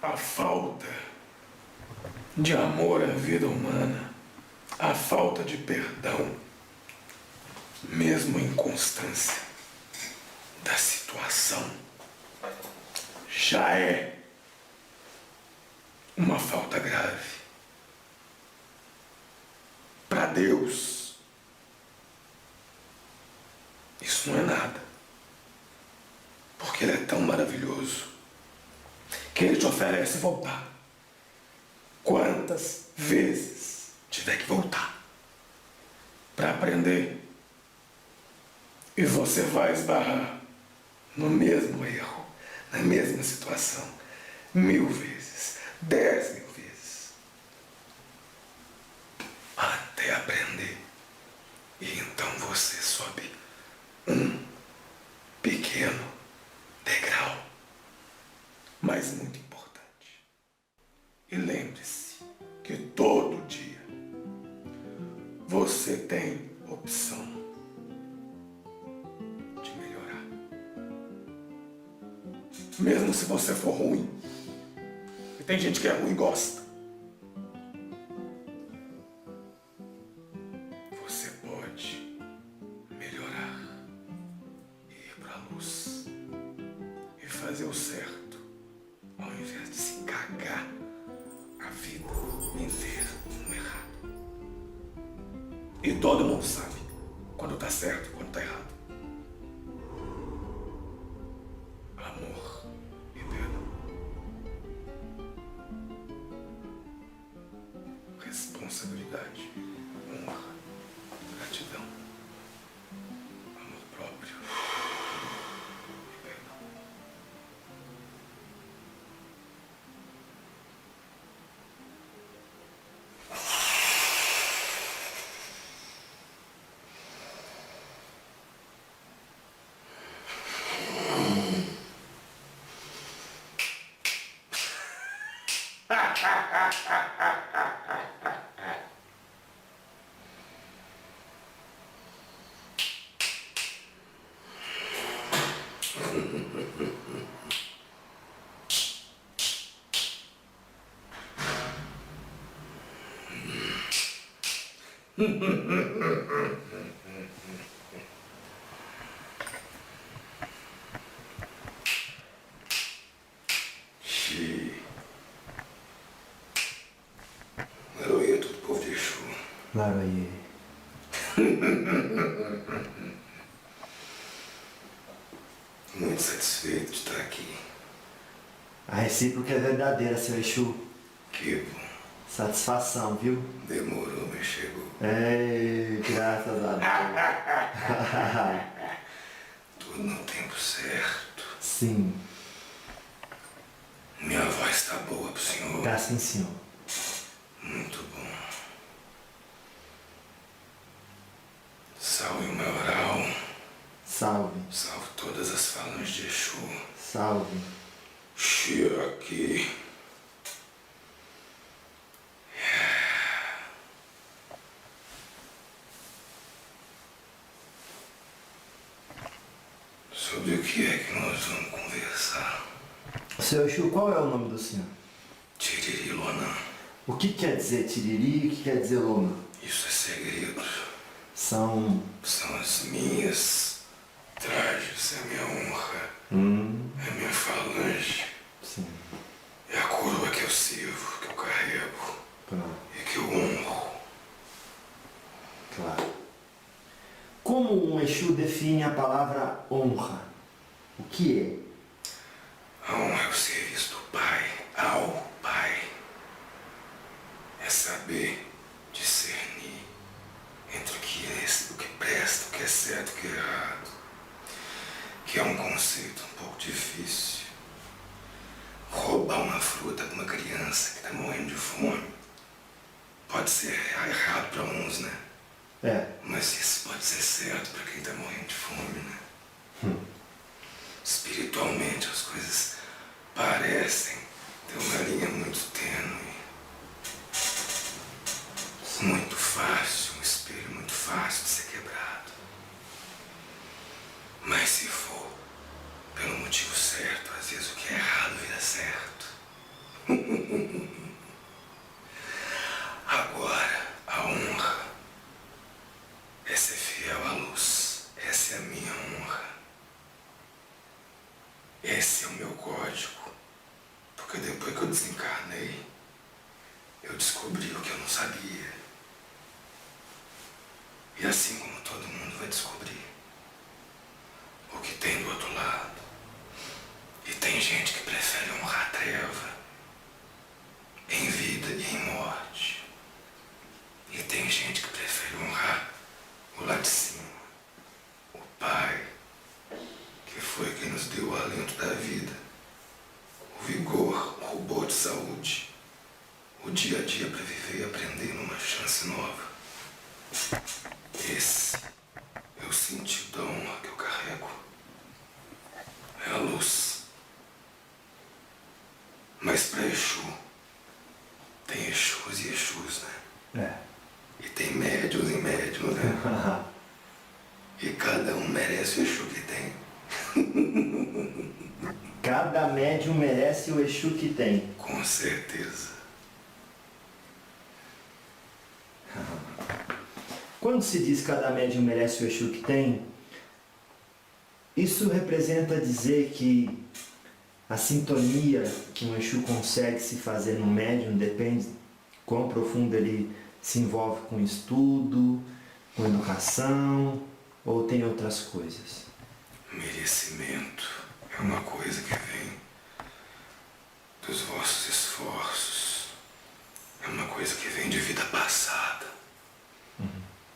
A falta de amor à vida humana, a falta de perdão, mesmo a inconstância da situação, já é uma falta grave. Para Deus, isso não é nada, porque Ele é tão maravilhoso que Ele te oferece voltar. Quantas vezes tiver que voltar para aprender, e você vai esbarrar no mesmo erro, na mesma situação, 1000 vezes, 10.000 vezes, até aprender. E então você sobe um pequeno degrau, mas muito importante. E lembre-se que todo dia você tem opção de melhorar. Mesmo se você for ruim, e tem gente que é ruim e gosta, você pode melhorar e ir para a luz e fazer o certo, ao invés de se cagar a vida inteira no errado. E todo mundo sabe quando tá certo e quando tá errado. Amor e perdão. Responsabilidade, honra, gratidão, amor próprio e perdão. Laroia, todo povo de Exu. Laroia. Muito satisfeito de estar aqui. A recíproca é verdadeira, seu Exu. Que bom. Satisfação, viu? Demorou, mas chegou. Ei, graças a Deus. Tudo no tempo certo. Sim. Minha voz está boa pro senhor. Tá sim, senhor. Muito bom. Salve o maioral. Salve. Salve todas as falanges de Exu. Salve. Aqui. Sobre o que é que nós vamos conversar? Seu Exu, qual é o nome do senhor? Tiriri Lona. O que quer dizer tiriri e o que quer dizer lona? Isso é segredo. São as minhas trajes, é a minha honra, é a minha falange, sim. é a coroa que eu sirvo, que eu carrego Pronto. e que eu honro. Claro. Como um Exu define a palavra honra? O que é? A honra é o serviço do Pai ao Pai. É saber discernir entre o que presta, o que é certo e o que é errado. Que é um conceito um pouco difícil. Roubar uma fruta para uma criança que está morrendo de fome pode ser errado para uns, né? É. Mas isso pode ser certo para quem está morrendo de fome, né? Espiritualmente as coisas parecem ter uma linha muito tênue. Muito fácil, um espelho muito fácil de ser quebrado. Mas se for pelo motivo certo, às vezes o que é errado vira certo. meu código, porque depois que eu desencarnei, eu descobri o que eu não sabia. E assim como todo mundo vai descobrir o que tem do outro lado. E tem gente que prefere honrar a treva em vida e em morte. E tem gente que prefere honrar o lá de cima, o Pai, que foi quem nos deu o alento da vida, o vigor, o rubor de saúde, o dia a dia para viver e aprender numa chance nova. Esse é o sentido da honra que eu carrego. É a luz. Mas para Exu, tem Exus e Exus, né? E tem médiuns e médiuns, né? E cada um merece o Exu que tem. Cada médium merece o Exu que tem. Com certeza. Quando se diz cada médium merece o Exu que tem, isso representa dizer que a sintonia que um Exu consegue se fazer no médium depende quão profundo ele se envolve com estudo, com educação, ou tem outras coisas? Merecimento é uma coisa que vem dos vossos esforços. É uma coisa que vem de vida passada.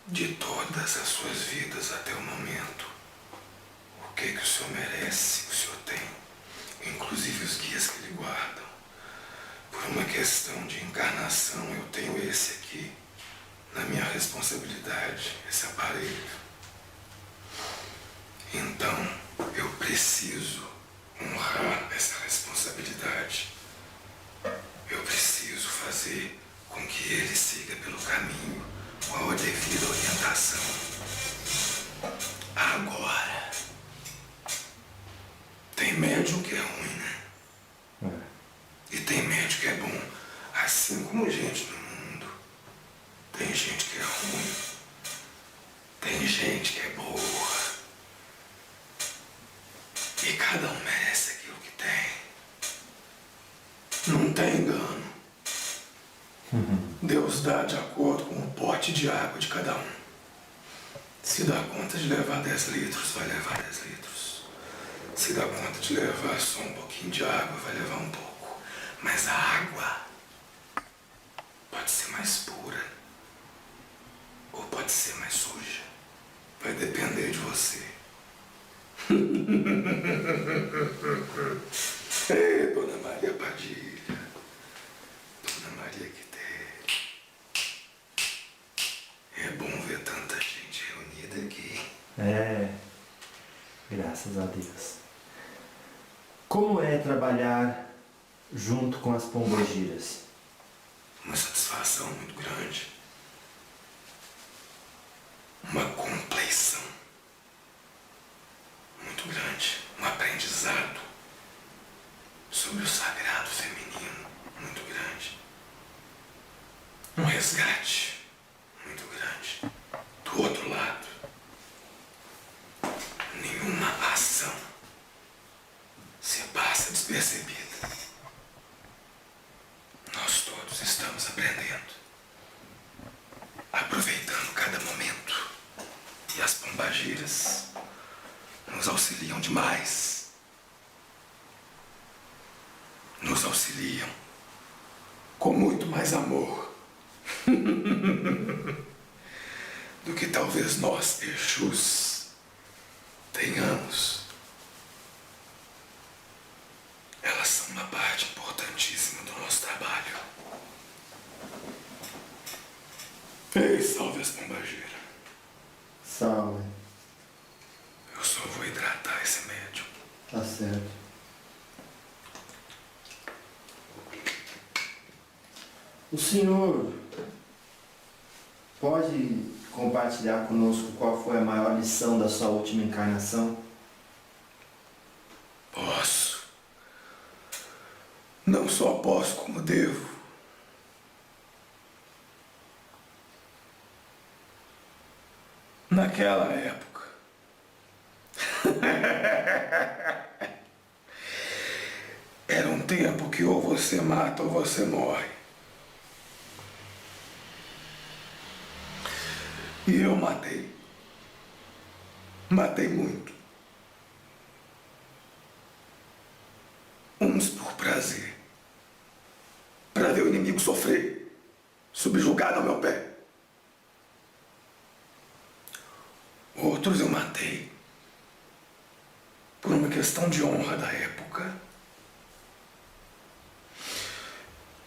De todas as suas vidas até o momento. O que o senhor merece, o senhor tem. Inclusive os guias que lhe guardam. Por uma questão de encarnação, eu tenho esse aqui na minha responsabilidade, esse aparelho. Então, eu preciso honrar essa responsabilidade. Eu preciso fazer com que ele siga pelo caminho com a devida orientação. Agora, tem médium que é ruim, né? E tem médium que é bom, assim como gente no mundo. Tem gente que é ruim, tem gente que é boa. E cada um merece aquilo que tem. Não tem engano. Deus dá de acordo com o pote de água de cada um. Se dá conta de levar 10 litros, vai levar 10 litros. Se dá conta de levar só um pouquinho de água, vai levar um pouco. Mas a água pode ser mais pura ou pode ser mais suja. Vai depender de você. Ei, Dona Maria Padilha. Dona Maria Quitéria. É bom ver tanta gente reunida aqui. É, graças a Deus. Como é trabalhar junto com as pombogiras? Uma satisfação muito grande. Uma compleição muito grande. Um aprendizado sobre o sagrado feminino muito grande. Um resgate muito grande. Do outro lado, nenhuma ação se passa despercebida. Nós todos estamos aprendendo, aproveitando cada momento. E as pombagiras nos auxiliam demais. Nos auxiliam com muito mais amor do que talvez nós, Exus, tenhamos. Elas são uma parte importantíssima do nosso trabalho. Ei, salve as pombagiras. Salve. Eu só vou hidratar esse médium. Tá certo. O senhor pode compartilhar conosco qual foi a maior lição da sua última encarnação? Posso. Não só posso, como devo. Naquela época, tempo que ou você mata ou você morre. E eu matei. Matei muito. Uns por prazer. Para ver o inimigo sofrer, subjugado ao meu pé. Outros eu matei por uma questão de honra da época.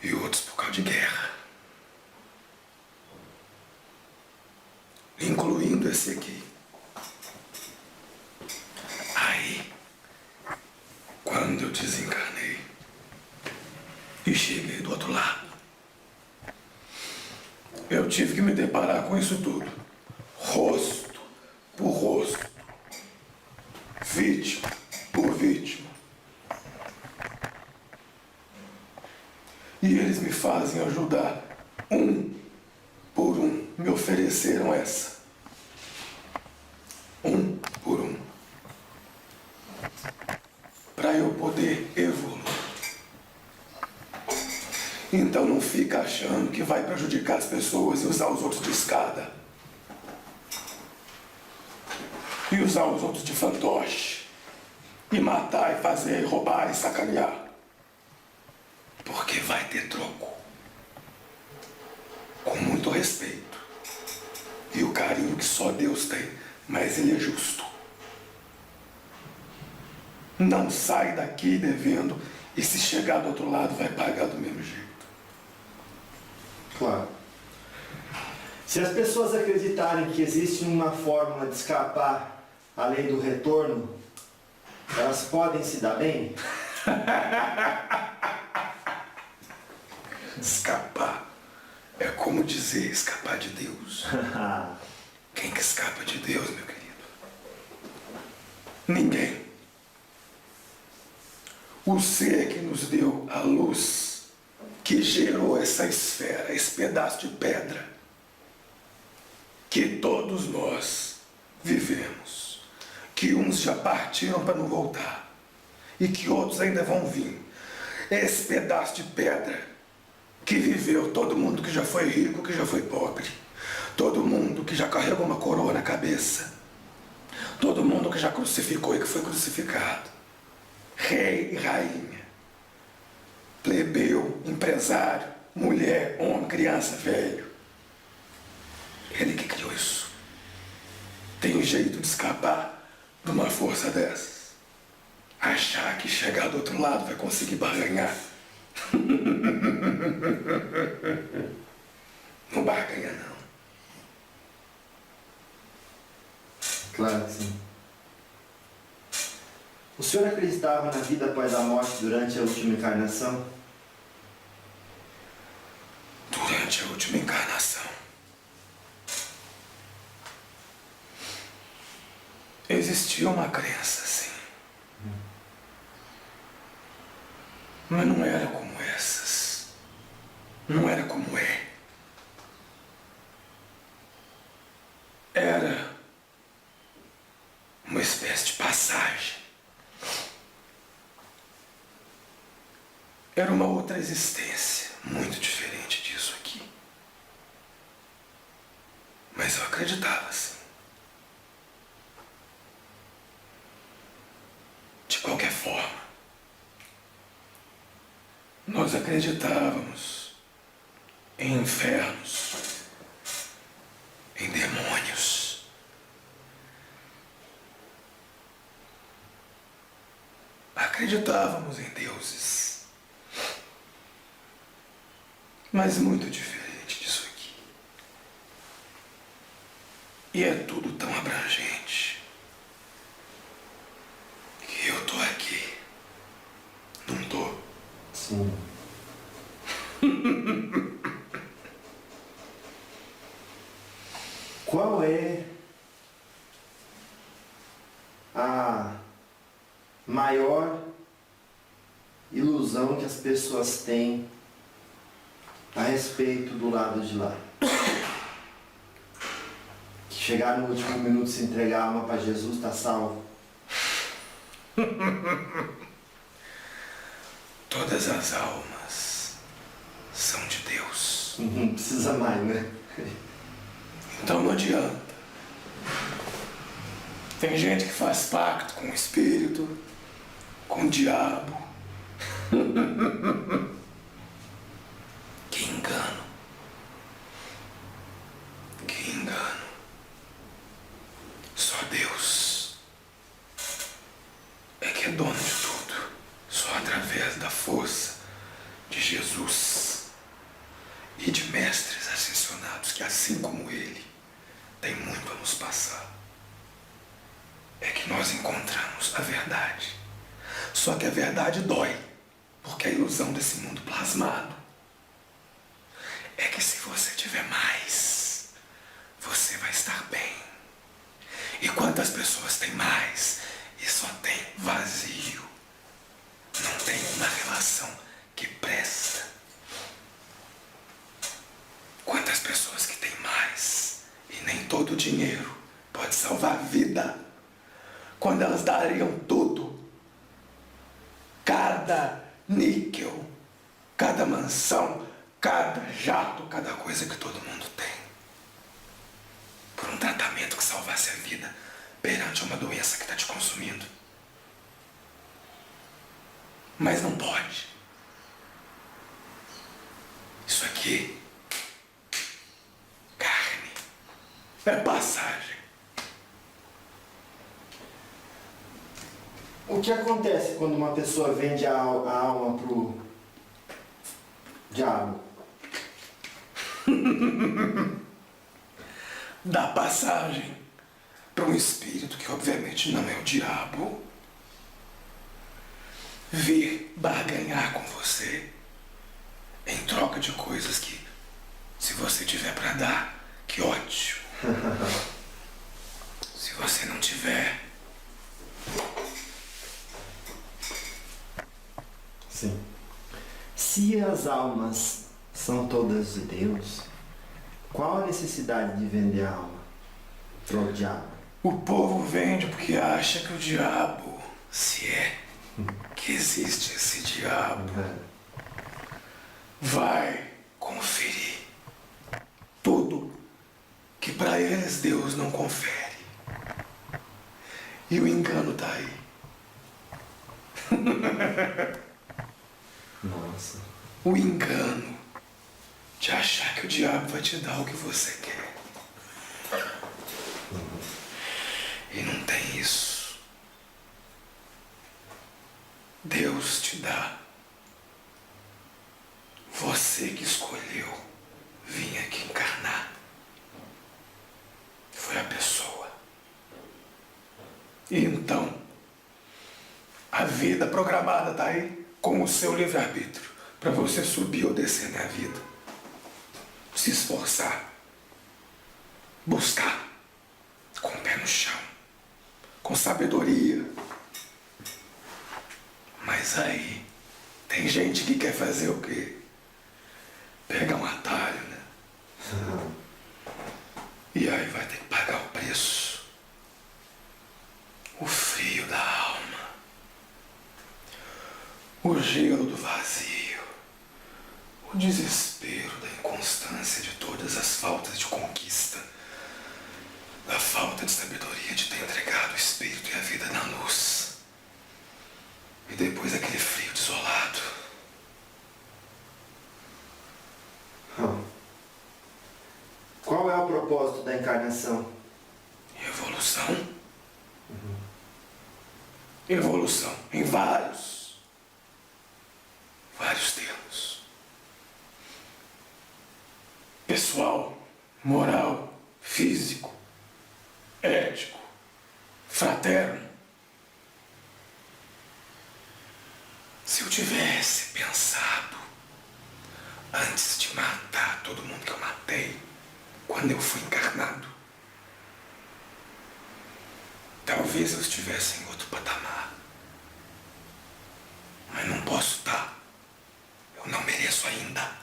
E outros por causa de guerra. Incluindo esse aqui. Aí, quando eu desencarnei e cheguei do outro lado, eu tive que me deparar com isso tudo. Rosto por rosto. Vítima por vítima. E eles me fazem ajudar um por um. Me ofereceram essa. Um por um. Para eu poder evoluir. Então não fica achando que vai prejudicar as pessoas e usar os outros de escada. E usar os outros de fantoche. E matar, e fazer, e roubar, e sacanear. Porque vai ter troco. Com muito respeito. E o carinho que só Deus tem. Mas Ele é justo. Não sai daqui devendo. E se chegar do outro lado vai pagar do mesmo jeito. Claro. Se as pessoas acreditarem que existe uma fórmula de escapar além do retorno, elas podem se dar bem? Escapar é como dizer escapar de Deus. Quem que escapa de Deus, meu querido? Ninguém. O ser que nos deu a luz, que gerou essa esfera, esse pedaço de pedra, que todos nós vivemos, que uns já partiram para não voltar, e que outros ainda vão vir. Esse pedaço de pedra que viveu todo mundo que já foi rico, que já foi pobre, todo mundo que já carregou uma coroa na cabeça, todo mundo que já crucificou e que foi crucificado, rei e rainha, plebeu, empresário, mulher, homem, criança, velho. Ele que criou isso. Tem jeito de escapar de uma força dessas? Achar que chegar do outro lado vai conseguir barganhar? Não barganha, não. Claro que sim. O senhor acreditava na vida após a morte durante a última encarnação? Durante a última encarnação, existia uma crença, sim. Mas não era como essas. Não era como é. Era uma espécie de passagem. Era uma outra existência, muito diferente disso aqui. Mas eu acreditava, sim. De qualquer forma, nós acreditávamos em infernos, em demônios. Acreditávamos em deuses. Mas muito diferente disso aqui. E é tudo tão abrangente que eu tô aqui. Não tô. Sim. Qual é a maior ilusão que as pessoas têm a respeito do lado de lá? Que chegar no último minuto, se entregar a alma para Jesus, está salvo. Todas as almas são de Deus. Não precisa mais, né? Então não adianta. Tem gente que faz pacto com o espírito, com o diabo. Que engano. Que engano. Só Deus é que é dono de tudo. Só através da força de Jesus e de mestres ascensionados que, assim como Ele, tem muito a nos passar. É que nós encontramos a verdade. Só que a verdade dói, porque a ilusão desse mundo plasmado é que se você tiver mais, você vai estar bem. E quantas pessoas têm mais e só tem vazio? Não tem uma relação que presta. Quantas pessoas que têm mais e nem todo o dinheiro pode salvar a vida, quando elas dariam tudo, cada níquel, cada mansão, cada jato, cada coisa que todo mundo tem, por um tratamento que salvasse a vida perante uma doença que está te consumindo. Mas não pode. Isso aqui, carne, é passagem. O que acontece quando uma pessoa vende a alma pro diabo? Dá passagem para um espírito que obviamente não é o diabo vir barganhar com você em troca de coisas que, se você tiver para dar, que ótimo. Se você não tiver, Sim. Se as almas são todas de Deus, qual a necessidade de vender a alma pro diabo? o povo vende porque acha que o diabo, se é que existe esse diabo, vai conferir tudo que para eles Deus não confere. E o engano tá aí. Nossa. O engano de achar que o diabo vai te dar o que você quer. E não tem isso. Deus te dá. Você que escolheu vir aqui encarnar. Foi a pessoa. E então, a vida programada está aí com o seu livre-arbítrio para você subir ou descer na vida. Se esforçar. Buscar. Com o pé no chão. Com sabedoria. Mas aí, tem gente que quer fazer o quê? Pega um atalho, né? E aí vai ter que pagar o preço. O frio da alma. O gelo do vazio. O desespero da inconstância de todas as faltas de conquista. Da falta de sabedoria de ter entregado o espírito e a vida na luz. E depois aquele frio desolado. Qual é o propósito da encarnação? Evolução. Evolução em vários termos. Pessoal, moral, físico, ético, fraterno. Se eu tivesse pensado antes de matar todo mundo que eu matei, quando eu fui encarnado, talvez eu estivesse em outro patamar. Mas não posso estar. Eu não mereço ainda.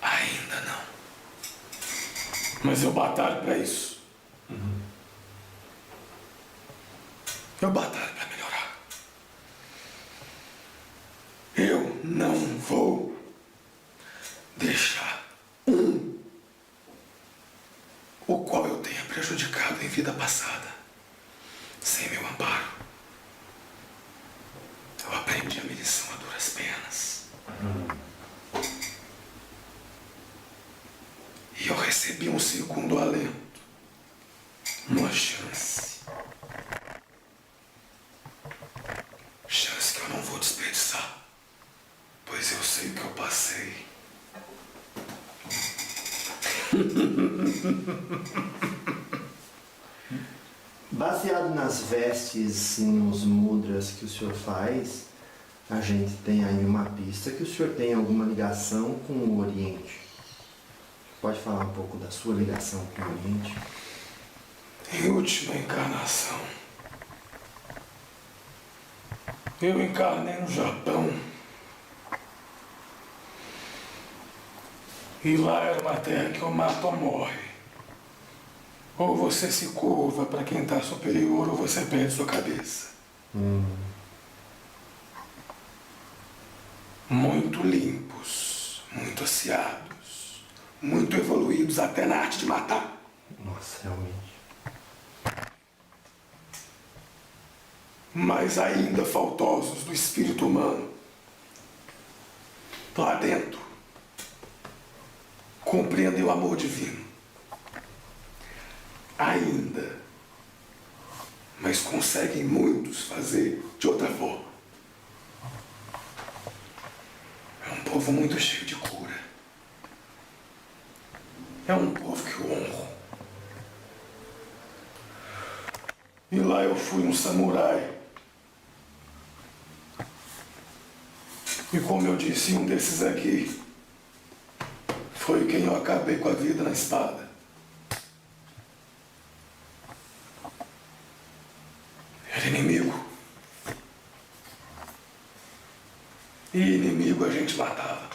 Ainda não. Mas eu batalho para isso. Eu batalho para melhorar. Eu não vou deixar o qual eu tenha prejudicado em vida passada sem meu amparo. Eu aprendi a minha lição a duras penas. E eu recebi um segundo alento, uma chance. Chance que eu não vou desperdiçar, pois eu sei o que eu passei. Baseado nas vestes e nos mudras que o senhor faz, a gente tem aí uma pista que o senhor tem alguma ligação com o Oriente. Pode falar um pouco da sua ligação com o Oriente? Em última encarnação, eu encarnei no Japão. E lá era uma terra que ou mata ou morre. Ou você se curva para quem está superior, ou você perde sua cabeça. Muito limpos, muito aciados, muito evoluídos até na arte de matar. Nossa, realmente. Mas ainda faltosos do espírito humano. Lá dentro, compreendem o amor divino. Ainda. Mas conseguem muitos fazer de outra forma. É um povo muito cheio de cura. É um povo que eu honro. E lá eu fui um samurai. E como eu disse, um desses aqui foi quem eu acabei com a vida na espada. Era inimigo. E inimigo a gente matava.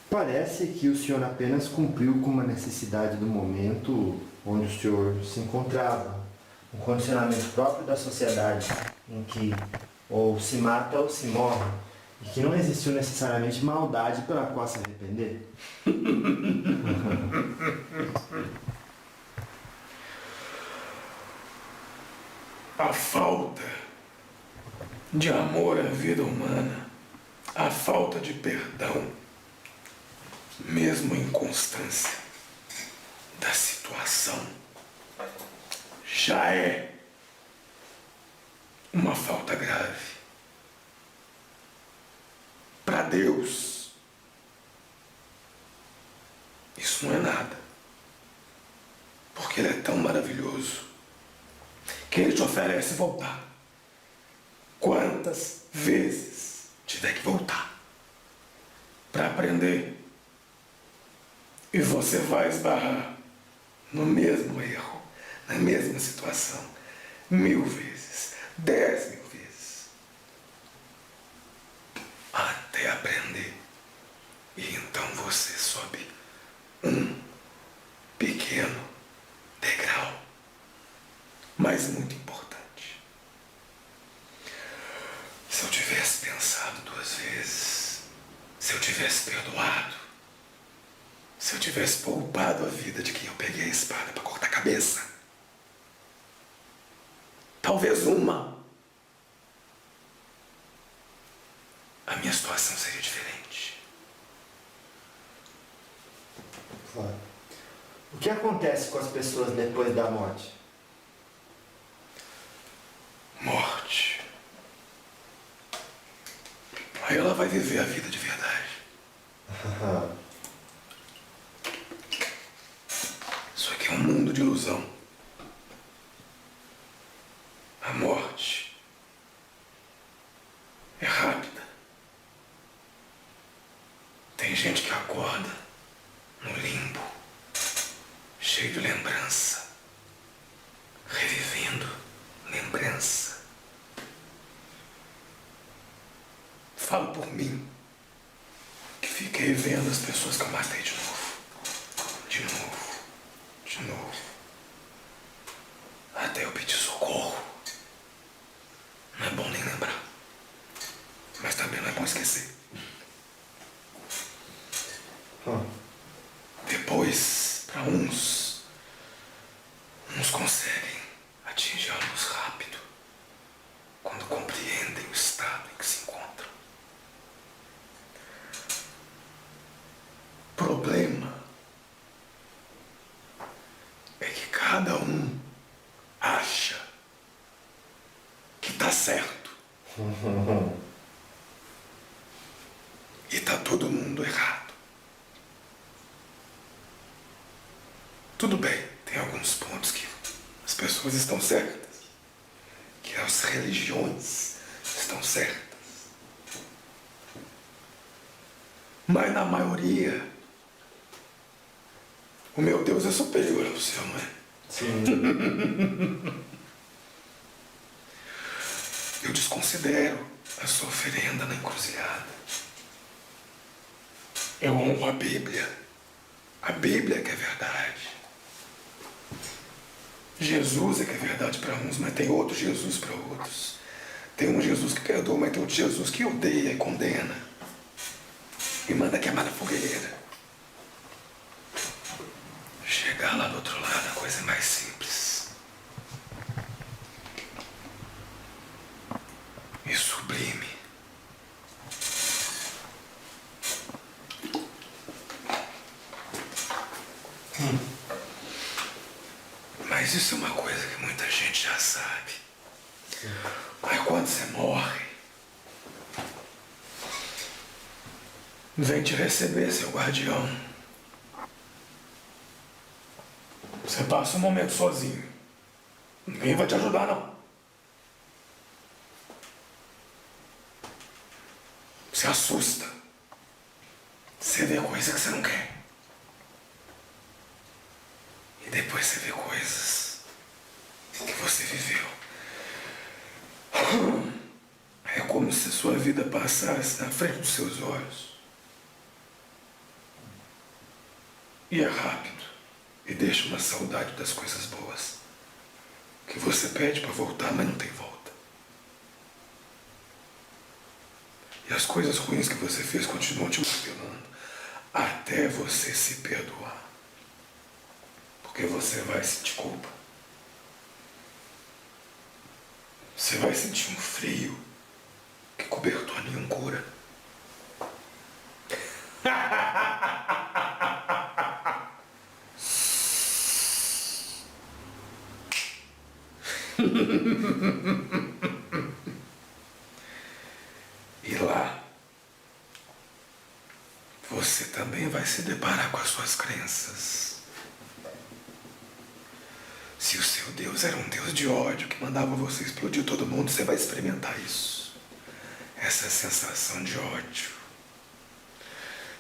Parece que o senhor apenas cumpriu com uma necessidade do momento onde o senhor se encontrava. Um condicionamento próprio da sociedade, em que ou se mata ou se morre. E que não existiu necessariamente maldade pela qual se arrepender. A falta de amor à vida humana, a falta de perdão, mesmo a inconstância da situação, já é uma falta grave. Para Deus, isso não é nada, porque Ele é tão maravilhoso que Ele te oferece voltar. Quantas vezes tiver que voltar para aprender, e você vai esbarrar no mesmo erro, na mesma situação, 1000 vezes, 10.000 vezes, até aprender. E então você sobe um pequeno degrau, mas muito importante. Se eu tivesse pensado 2 vezes, se eu tivesse perdoado, se eu tivesse poupado a vida de quem eu peguei a espada para cortar a cabeça, talvez a minha situação seria diferente. Claro. O que acontece com as pessoas depois da morte? Morte. Aí ela vai viver a vida de verdade. Isso aqui é um mundo de ilusão. A morte é rápida. Tem gente que acorda no limbo, cheio de lembrança, revivendo lembrança. Falo por mim, que fiquei vendo as pessoas que eu matei de novo. De novo. De novo. Até eu pedir socorro. Não é bom nem lembrar. Mas também não é bom esquecer. Depois, para uns conseguem atingir a luz rápido quando compreendem o estado em que se encontram. O problema é que cada um acha que tá certo e tá todo mundo errado. Tudo bem, tem alguns pontos que as pessoas estão certas, que as religiões estão certas. Mas na maioria, o meu Deus é superior ao seu, não é? Sim. Eu desconsidero a sua oferenda na encruzilhada. Eu honro a Bíblia. A Bíblia que é verdade. Jesus é que é verdade para uns, mas tem outro Jesus para outros. Tem um Jesus que perdoa, mas tem outro Jesus que odeia e condena. E manda queimar na fogueira. Chegar lá do outro lado, a coisa é mais simples. E sublime. Mas isso é uma coisa que muita gente já sabe. Mas quando você morre, vem te receber, seu guardião. Você passa um momento sozinho. Ninguém vai te ajudar, não. Você assusta. Você vê coisa que você não quer. E depois você vê coisas que você viveu. É como se a sua vida passasse na frente dos seus olhos. E é rápido. E deixa uma saudade das coisas boas. Que você pede para voltar, mas não tem volta. E as coisas ruins que você fez continuam te martelando. Até você se perdoar. Porque você vai sentir culpa. Você vai sentir um frio que cobertor nenhum cura. E lá, você também vai se deparar com as suas crenças. Se o seu Deus era um Deus de ódio que mandava você explodir todo mundo, você vai experimentar isso. Essa sensação de ódio.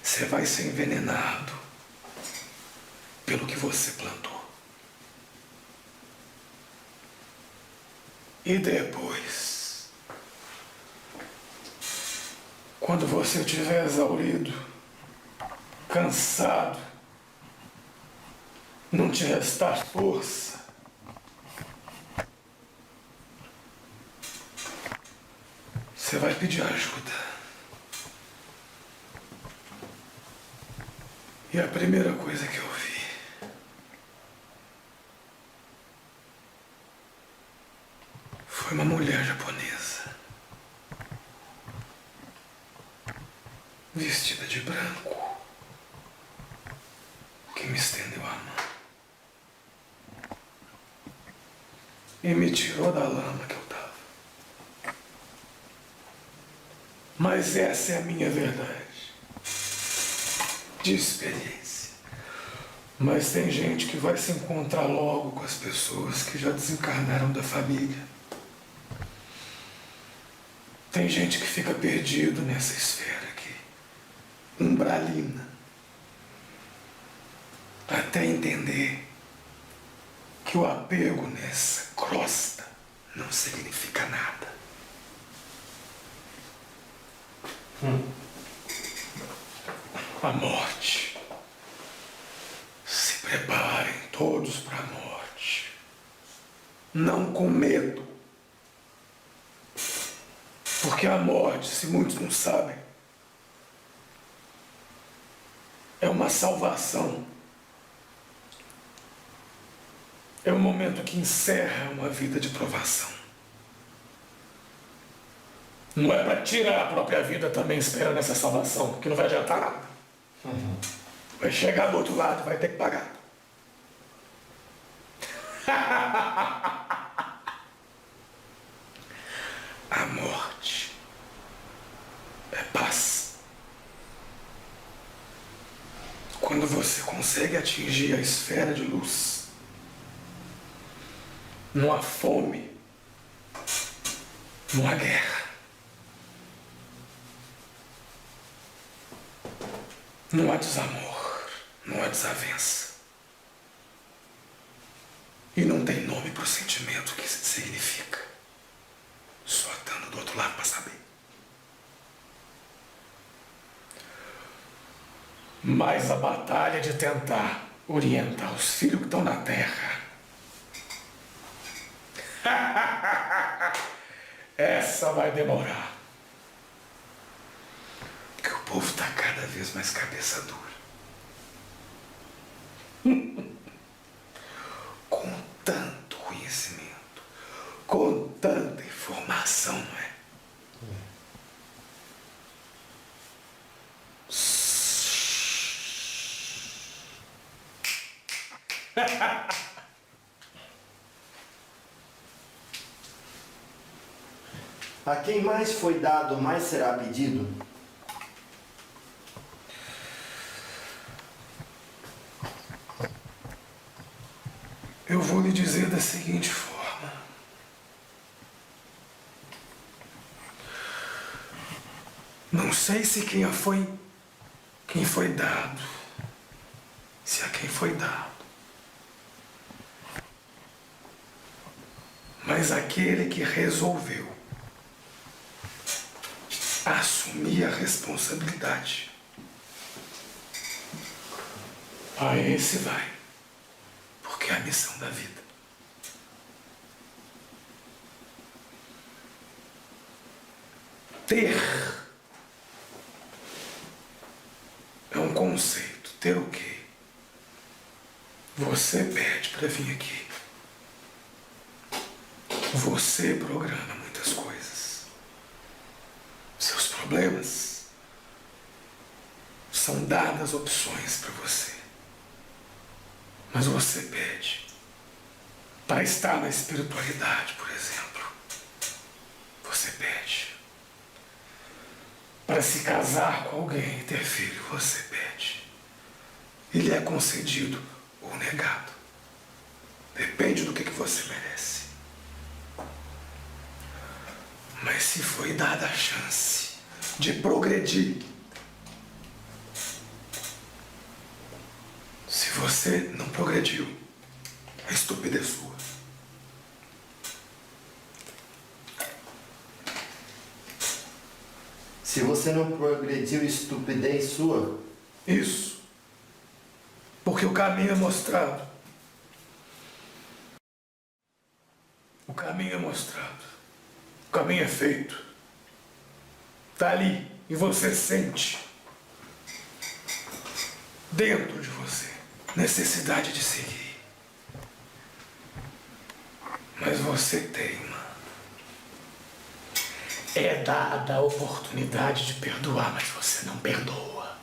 Você vai ser envenenado pelo que você plantou. E depois, quando você estiver exaurido, cansado, não te restar força, você vai pedir ajuda. E a primeira coisa que eu vi foi uma mulher japonesa, vestida de branco, que me estendeu a mão e me tirou da lama que eu estava. Mas essa é a minha verdade, de experiência. Mas tem gente que vai se encontrar logo com as pessoas que já desencarnaram da família. Tem gente que fica perdido nessa esfera aqui, umbralina, até entender que o apego nessa crosta não significa nada. A morte. Se preparem todos para a morte. Não com medo. Porque a morte, se muitos não sabem, é uma salvação. É um momento que encerra uma vida de provação. Não é para tirar a própria vida também esperando essa salvação, porque não vai adiantar nada. Vai chegar do outro lado, vai ter que pagar. A morte é paz. Quando você consegue atingir a esfera de luz, não há fome, não há guerra, não há desamor, não há desavença. E não tem nome para o sentimento que isso significa. Só estando do outro lado para saber. Mas a batalha de tentar orientar os filhos que estão na terra, essa vai demorar. Porque o povo está cada vez mais cabeça dura. Com tanto conhecimento, com tanta informação, não é? A quem mais foi dado, mais será pedido. Eu vou lhe dizer da seguinte forma. Não sei se quem foi dado, se a quem foi dado, mas aquele que resolveu assumir a responsabilidade, a esse vai. Porque é a missão da vida. Ter é um conceito. Ter o quê? Você pede para vir aqui. Você programa muitas coisas. Seus problemas são dadas opções para você. Mas você pede para estar na espiritualidade, por exemplo. Você pede para se casar com alguém e ter filho. Você pede. Ele é concedido ou negado. Depende do que você merece. Mas se foi dada a chance de progredir, se você não progrediu, a estupidez é sua. Se você não progrediu, estupidez sua. Isso. Porque o caminho é mostrado. O caminho é mostrado. O caminho é feito. Está ali e você sente dentro de você necessidade de seguir. Mas você teima. É dada a oportunidade de perdoar, mas você não perdoa.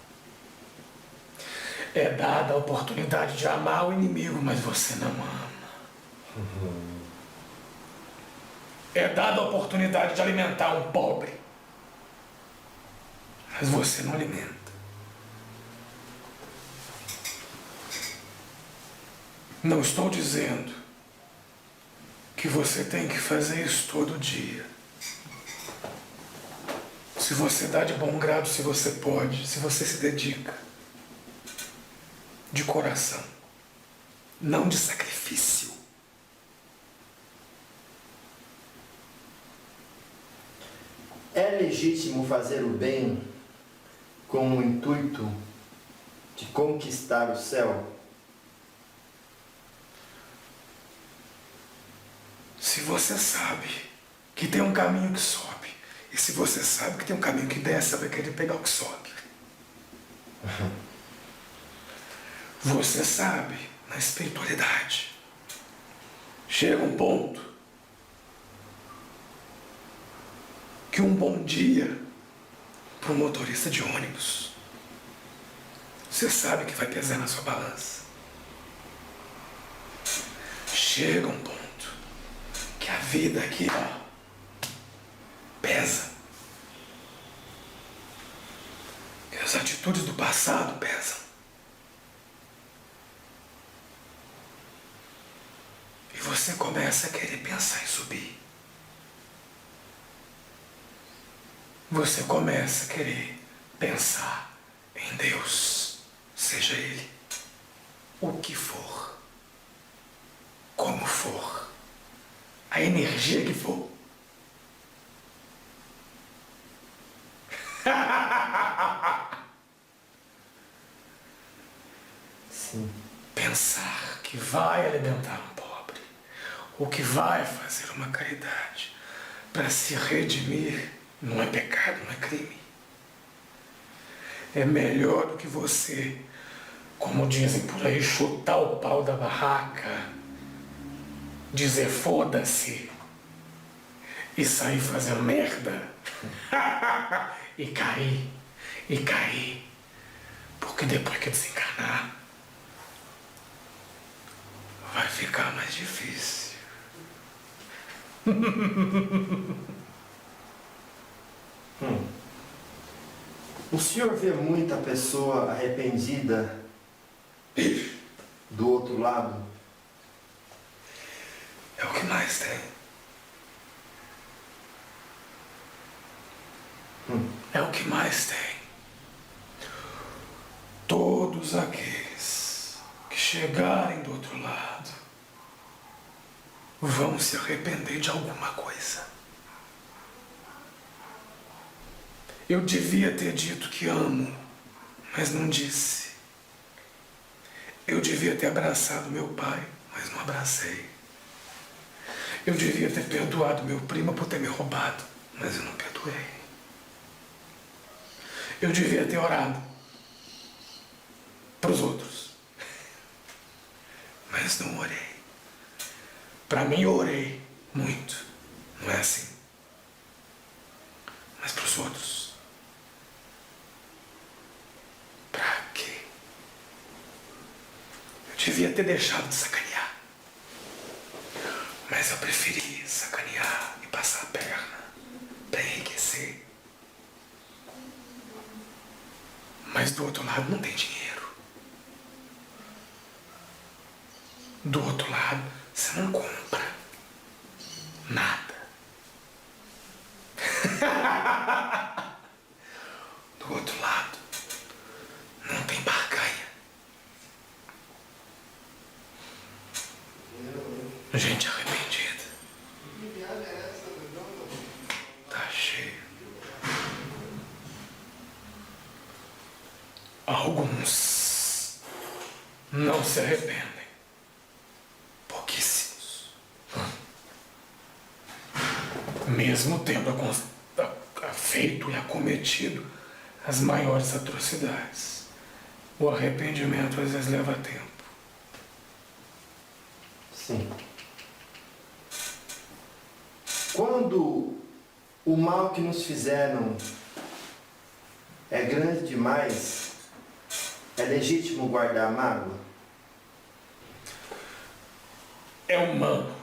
É dada a oportunidade de amar o inimigo, mas você não ama. É dada a oportunidade de alimentar um pobre, mas você não alimenta. Não estou dizendo que você tem que fazer isso todo dia. Se você dá de bom grado, se você pode, se você se dedica de coração, não de sacrifício. É legítimo fazer o bem com o intuito de conquistar o céu? Se você sabe que tem um caminho que sobe, e se você sabe que tem um caminho que desce, você vai querer pegar o que sobe. Você sabe, na espiritualidade, chega um ponto que um bom dia para um motorista de ônibus, você sabe que vai pesar na sua balança. Chega um ponto que a vida aqui, ó, pesa. E as atitudes do passado pesam. E você começa a querer pensar em subir. Você começa a querer pensar em Deus, seja Ele o que for, como for, a energia que for. Sim. Pensar que vai alimentar um pobre, ou que vai fazer uma caridade para se redimir, não é pecado, não é crime. É melhor do que você, como dizem por aí, chutar o pau da barraca, dizer foda-se e sair fazendo merda e cair, porque depois que desencarnar vai ficar mais difícil. O senhor vê muita pessoa arrependida do outro lado? É o que mais tem. É o que mais tem. Todos aqueles que chegarem do outro lado vão se arrepender de alguma coisa. Eu devia ter dito que amo, mas não disse. Eu devia ter abraçado meu pai, mas não abracei. Eu devia ter perdoado meu primo por ter me roubado, mas eu não perdoei. Eu devia ter orado para os outros, mas não orei. Para mim eu orei muito, não é assim. Mas para os outros, para quê? Eu devia ter deixado de sacanear, mas eu preferi sacanear e passar a perna para enriquecer. Mas do outro lado não tem dinheiro. Do outro lado você não compra nada. Do outro lado não tem barganha. Gente arrependida. Tá cheio. Alguns não se arrependem. Pouquíssimos. Mesmo tendo feito e acometido as maiores atrocidades. O arrependimento às vezes leva tempo. Sim. Quando o mal que nos fizeram é grande demais, é legítimo guardar a mágoa? É humano.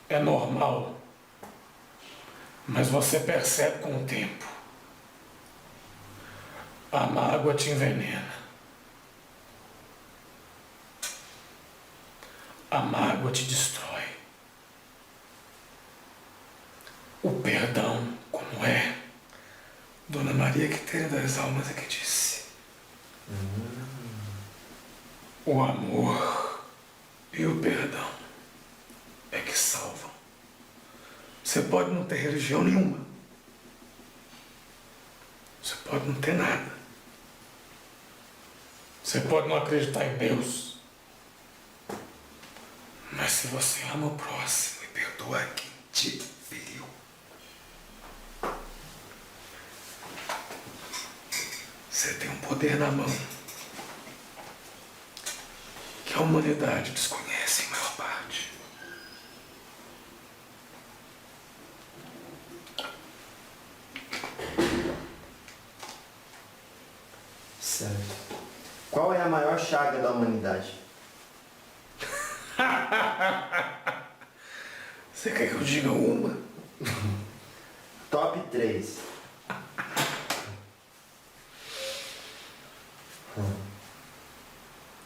É normal. Mas você percebe com o tempo. A mágoa te envenena. A mágoa te destrói. O perdão, como é? Dona Maria Quitéria das Almas é que disse. O amor e o perdão é que salvam. Você pode não ter religião nenhuma. Você pode não ter nada. Você pode não acreditar em Deus, mas se você ama o próximo e perdoa quem te feriu, você tem um poder na mão que a humanidade desconhece em maior parte. Certo. Qual é a maior chaga da humanidade? Você quer que eu diga uma? Top 3.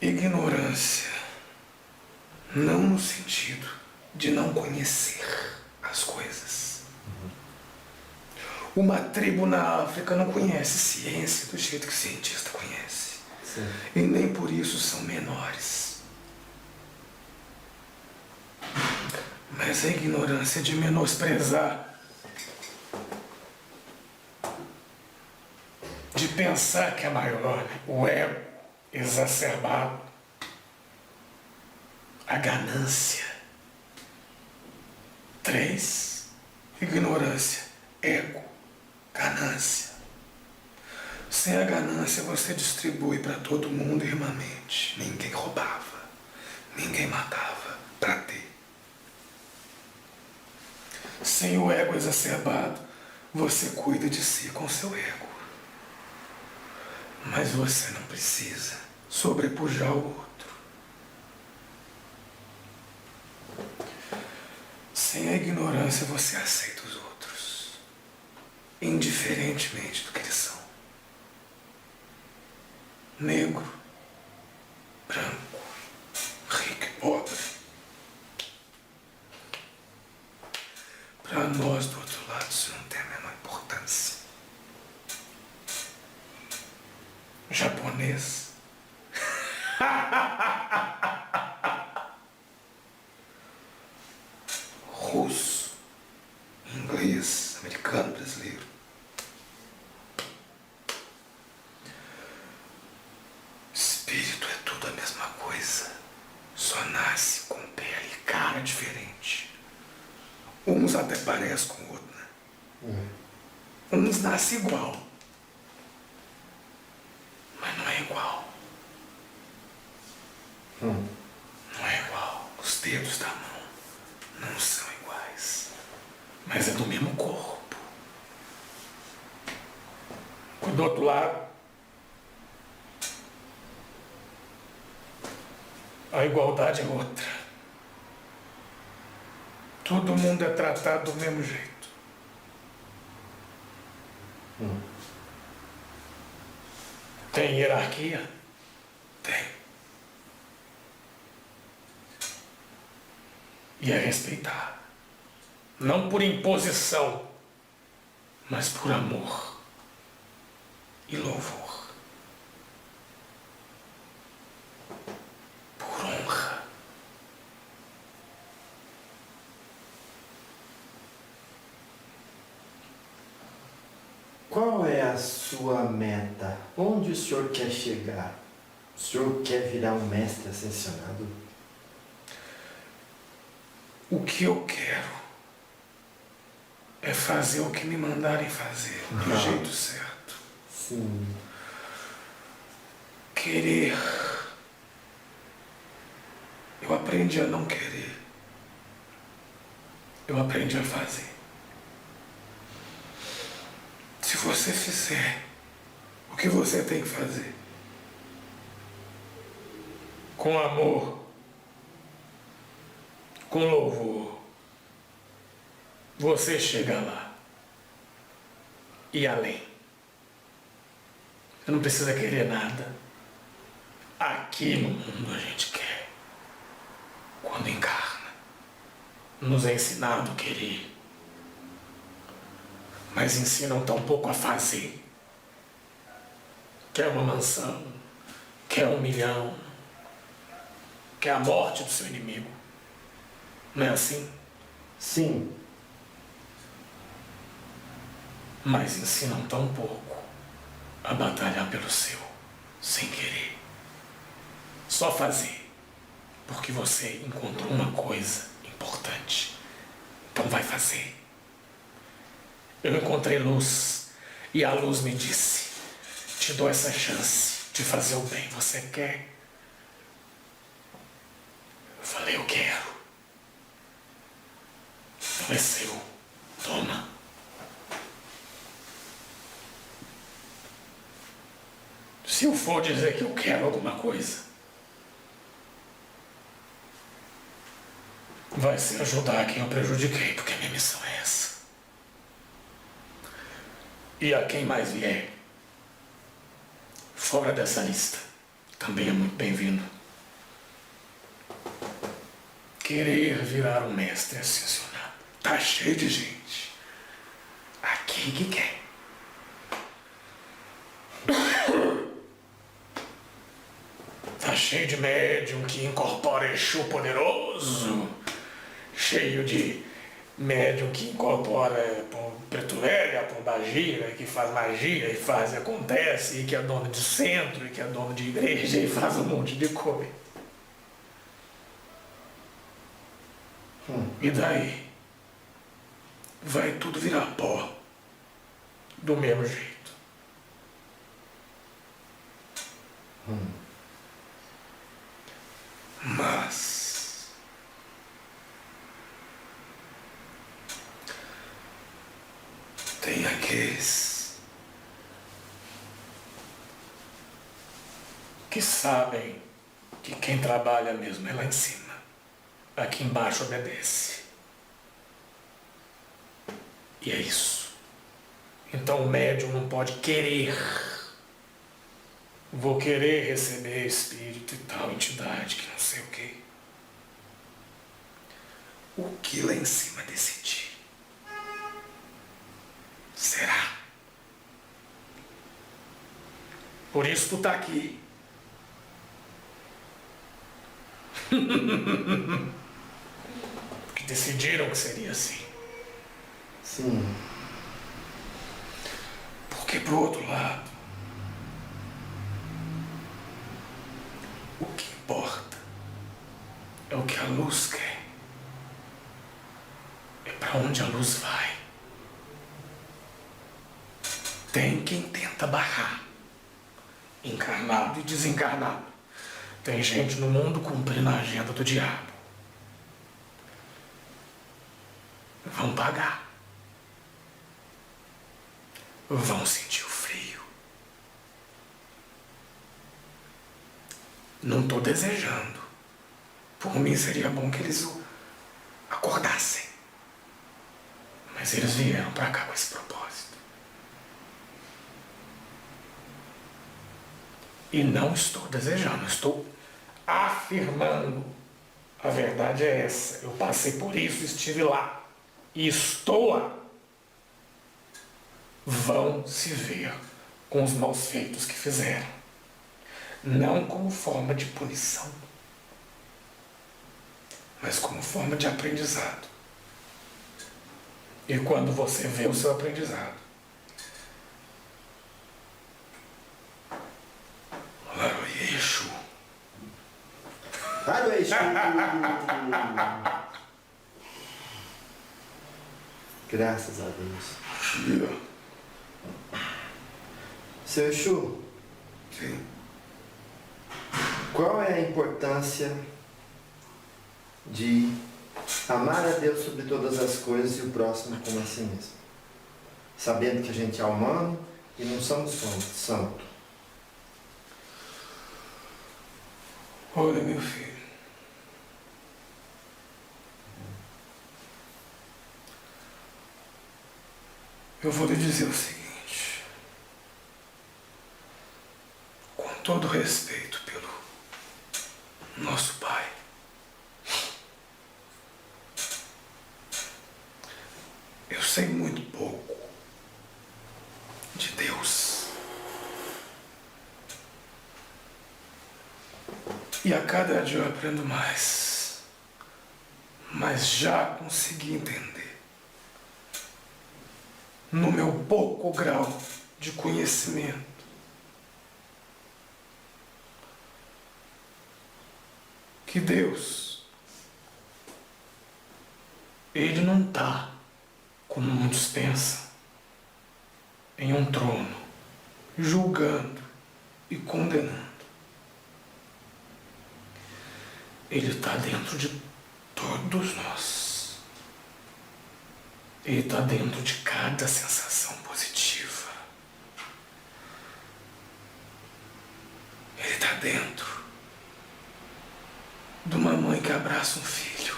Ignorância. Não no sentido de não conhecer as coisas. Uma tribo na África não conhece ciência do jeito que o cientista conhece. Sim. E nem por isso são menores. Mas a ignorância de menosprezar, de pensar que é maior, né? O ego exacerbado, a ganância. 3, ignorância, ego, ganância. Sem a ganância você distribui para todo mundo irmãmente. Ninguém roubava, ninguém matava para ter. Sem o ego exacerbado, você cuida de si com seu ego. Mas você não precisa sobrepujar o outro. Sem a ignorância você aceita os outros, indiferentemente do que eles são. Negro, branco, rico e pobre. Para nós do outro lado isso não tem a menor importância. Japonês. Russo, inglês, americano, brasileiro. Espírito é tudo a mesma coisa. Só nasce com pele e cara diferente. Uns até parecem com o outro, né? Uns nascem igual. Mas não é igual. Não é igual. Os dedos da mão não são iguais. Mas é do mesmo corpo. Do outro lado, a igualdade é outra. Todo mundo é tratado do mesmo jeito. Tem hierarquia? Tem. E é respeitar. Não por imposição, mas por amor e louvor. Por honra. Qual é a sua meta? Onde o senhor quer chegar? O senhor quer virar um mestre ascensionado? O que eu quero é fazer o que me mandarem fazer, do jeito certo. Sim. Querer. Eu aprendi a não querer. Eu aprendi a fazer. Se você fizer o que você tem que fazer, com amor, com louvor, você chega lá e além. Você não precisa querer nada. Aqui no mundo a gente quer. Quando encarna, nos é ensinado a querer, mas ensinam tão pouco a fazer. Quer uma mansão, quer 1 milhão, quer a morte do seu inimigo. Não é assim? Sim. Mas ensinam tão pouco a batalhar pelo seu, sem querer. só fazer, porque você encontrou uma coisa importante. Então vai fazer. Eu encontrei luz e a luz me disse: te dou essa chance de fazer o bem. Você quer? Eu falei: eu quero. Então é seu. Toma. Se eu for dizer que eu quero alguma coisa, vai ser ajudar quem eu prejudiquei, porque a minha missão é essa. E a quem mais vier fora dessa lista também é muito bem-vindo. Querer virar um mestre ascensionado. Tá cheio de gente aqui que quer. Tá cheio de médium que incorpora Exu poderoso. Cheio de médium que incorpora Preto Velho, Pombagira, que faz magia e faz e acontece, e que é dono de centro, e que é dono de igreja e faz um monte de coisa. E daí? Vai tudo virar pó. Do mesmo jeito. Mas tem aqueles que sabem que quem trabalha mesmo é lá em cima. Aqui embaixo obedece. E é isso. Então o médium não pode querer. Vou querer receber espírito e tal entidade que não sei o quê. O que lá em cima decidir será. Por isso tu tá aqui. Porque decidiram que seria assim. Sim. Porque pro outro lado, o que importa é o que a luz quer. É para onde a luz vai. Tem quem tenta barrar, encarnado e desencarnado. Tem gente no mundo cumprindo a agenda do diabo. Vão pagar. Vão sentir o frio. Não estou desejando. Por mim seria bom que eles acordassem. Mas eles vieram para cá com esse propósito. E não estou desejando, estou afirmando. A verdade é essa. Eu passei por isso, estive lá. E estou lá. Vão se ver com os maus feitos que fizeram. Não como forma de punição, mas como forma de aprendizado. E quando você vê o seu aprendizado, Laroie Exu. Laroie Exu. Graças a Deus. Tira. Seu Exu, Sim. qual é a importância de amar a Deus sobre todas as coisas e o próximo como a si mesmo? Sabendo que a gente é humano e não somos santos. Olha, meu filho. Eu vou lhe dizer o seguinte. Com todo respeito pelo nosso Pai. Eu sei muito pouco de Deus. E a cada dia eu aprendo mais. Mas já consegui entender. No meu pouco grau de conhecimento, que Deus, Ele não está, como muitos pensam, em um trono, julgando e condenando. Ele está dentro de todos nós. Ele está dentro de cada sensação positiva. Ele está dentro de uma mãe que abraça um filho,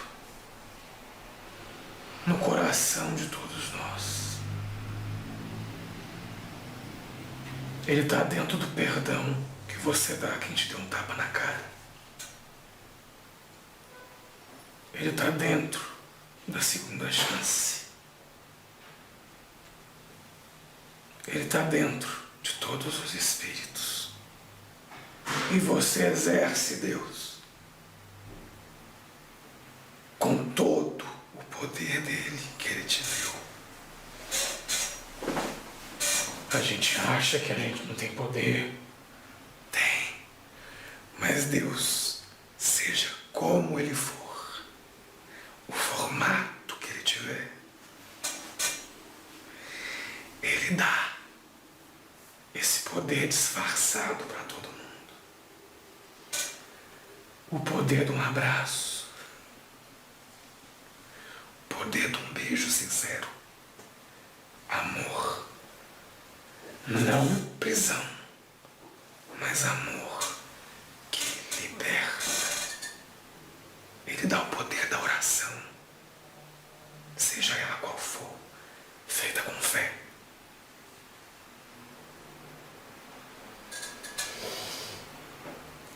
no coração de todos nós. Ele está dentro do perdão que você dá a quem te deu um tapa na cara. Ele está dentro da segunda chance. Ele está dentro de todos os espíritos. E você exerce, Deus, com todo o poder dele que ele te deu. A gente acha que a gente não tem poder. Tem. Mas Deus, seja como ele for, o formato que ele tiver, ele dá esse poder disfarçado para todo mundo. O poder de um abraço, o poder de um beijo sincero, amor, não prisão, mas amor que liberta. Ele dá o poder da oração, seja ela qual for, feita com fé.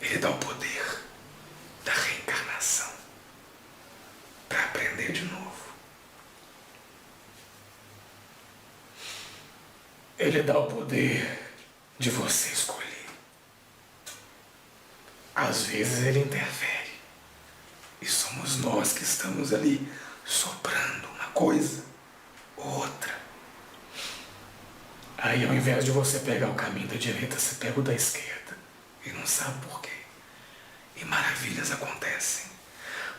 Ele dá o poder da reencarnação para aprender de novo. Ele dá o poder de você escolher. Às vezes ele interfere. E somos nós que estamos ali soprando uma coisa ou outra. Aí ao invés de você pegar o caminho da direita, você pega o da esquerda. E não sabe por quê. E maravilhas acontecem.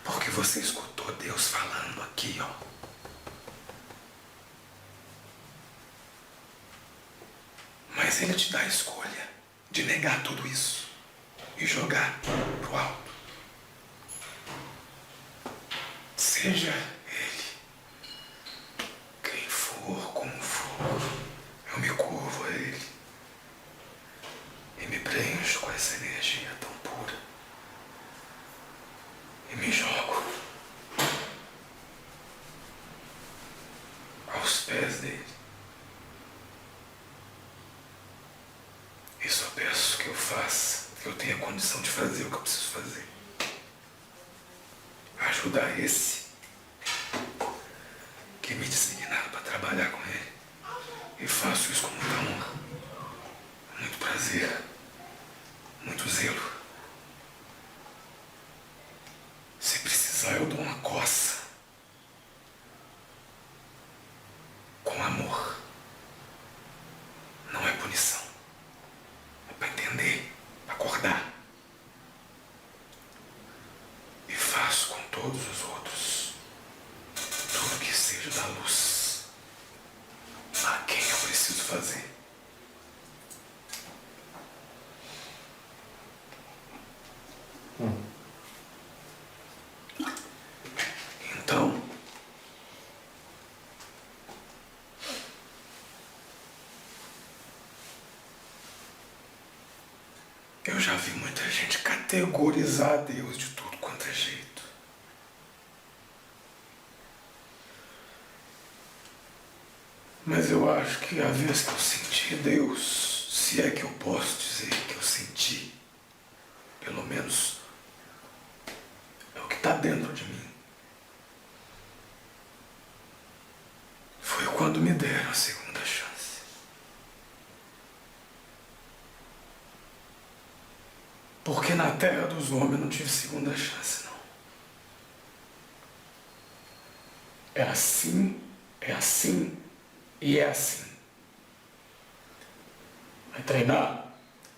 Porque você escutou Deus falando aqui, ó. Mas ele te dá a escolha de negar tudo isso e jogar pro alto. Seja ele quem for, como for, eu me curvo a ele e me preencho com essa energia tão pura e me jogo aos pés dele. E só peço que eu faça, que eu tenha condição de fazer o que eu preciso fazer. Ajudar esse que me designaram para trabalhar com ele. E faço isso com muita honra, muito prazer, muito zelo. Se precisar, eu dou uma coça. Com amor. Não é punição. É para entender, acordar. E faço com todos os outros tudo que seja da luz a quem eu preciso fazer. Então, eu já vi muita gente categorizar Deus de tudo quanto é jeito. Mas eu acho que a vez que eu senti Deus, se é que eu posso dizer que eu senti, pelo menos é o que está dentro de mim, foi quando me deram a segunda chance. Porque na terra dos homens eu não tive segunda chance, não. É assim e é assim. Vai treinar,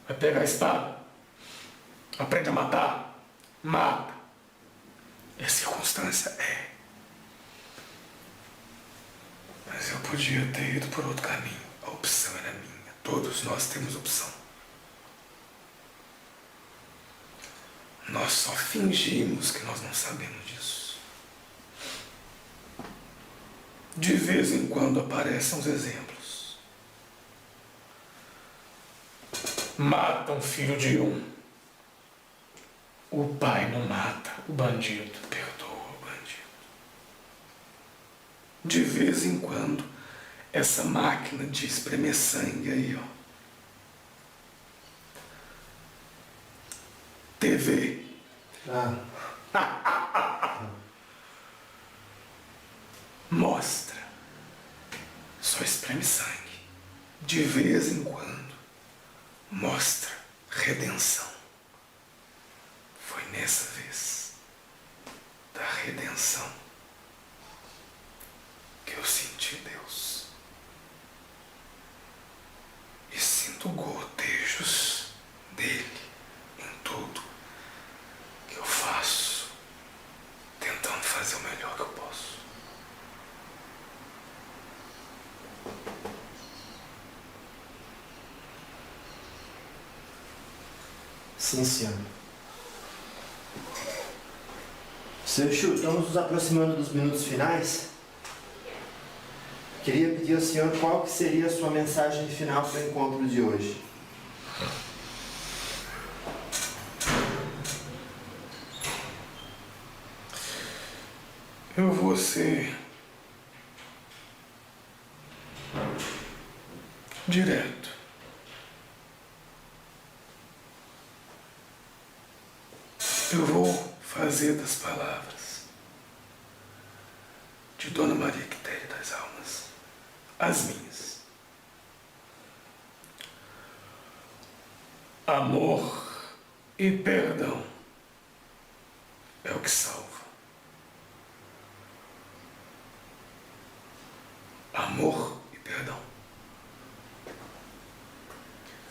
vai pegar a espada, aprende a matar, mata, E a circunstância é. Mas eu podia ter ido por outro caminho. A opção era minha. Todos nós temos opção. Nós só fingimos que nós não sabemos disso. De vez em quando aparecem os exemplos. Matam filho de um. O pai não mata o bandido. Perdoa o bandido. De vez em quando, essa máquina de espremer sangue aí, ó. TV. Mostra. Só espreme sangue. De vez em quando, mostra redenção. Foi nessa vez da redenção que eu senti Deus. E sinto gotejos dele em tudo que eu faço, tentando fazer o melhor que eu posso. Sim, senhor. Seu Exu, estamos nos aproximando dos minutos finais. Queria pedir ao senhor qual que seria a sua mensagem final para o encontro de hoje. Eu vou ser direto. Eu vou fazer das palavras de Dona Maria Quitéria das Almas as minhas. Amor e perdão é o que salva. Amor e perdão.